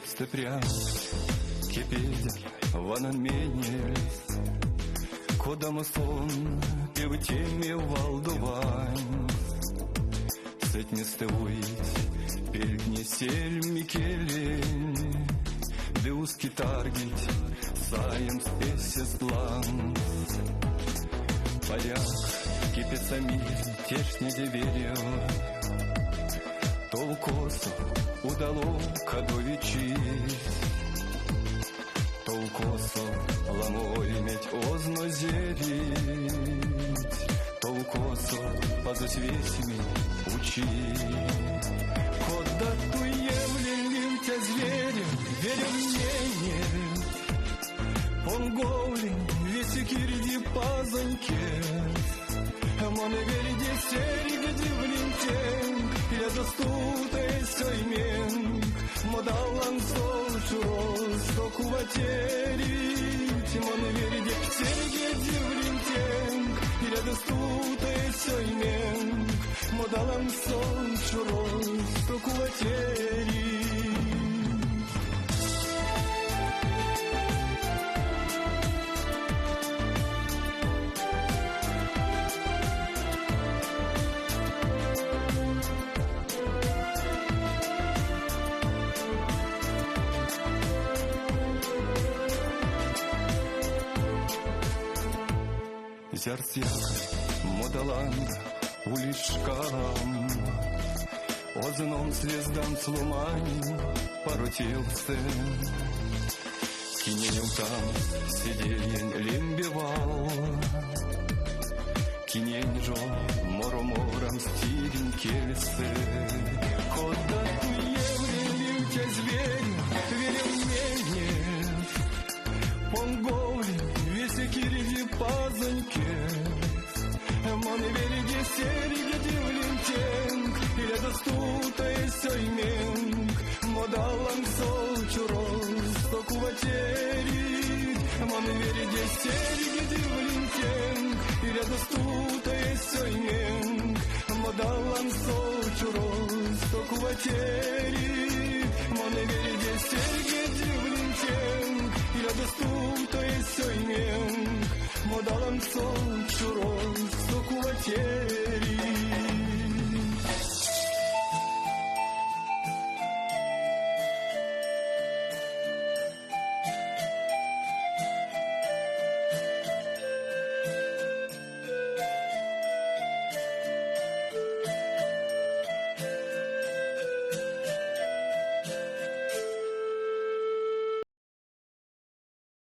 stăprea Chepede vanan menės Kodamas on pevtėmė valdovains Сетнестевуить пельгни сельми келень Деус китаргить саем спесес план Паряк кипится мир тешне деверил Толкосо удало кадовичить Толкосо ламой иметь озно зерить Толкосо позуть весьми учить Кода туемлем тебя зверем, верем мне Он голень, весь кирди пазаньке Моне вериде сериге в линтен Я достутай соймен Модалан солчуроз Токуватерить Моне вериде сериге в линтен Я достутай соймен Модалан солчуроз Токуватерить Зярцяк модалан улишкам Озном звездам сломань порутился Кинеем там сидельен лимбивал Кинень жо моромором стилен кельсы Кода туевлем тебя зверь верем мне Понголи весь кириди пазаньке Моне вериге сериге дивлинтенг Или достутай сойменг Модалан солчуроз Токуватерить Моне вериге сериге дивлинтенг Или достутай сойменг Модалан солчуроз Токуватерить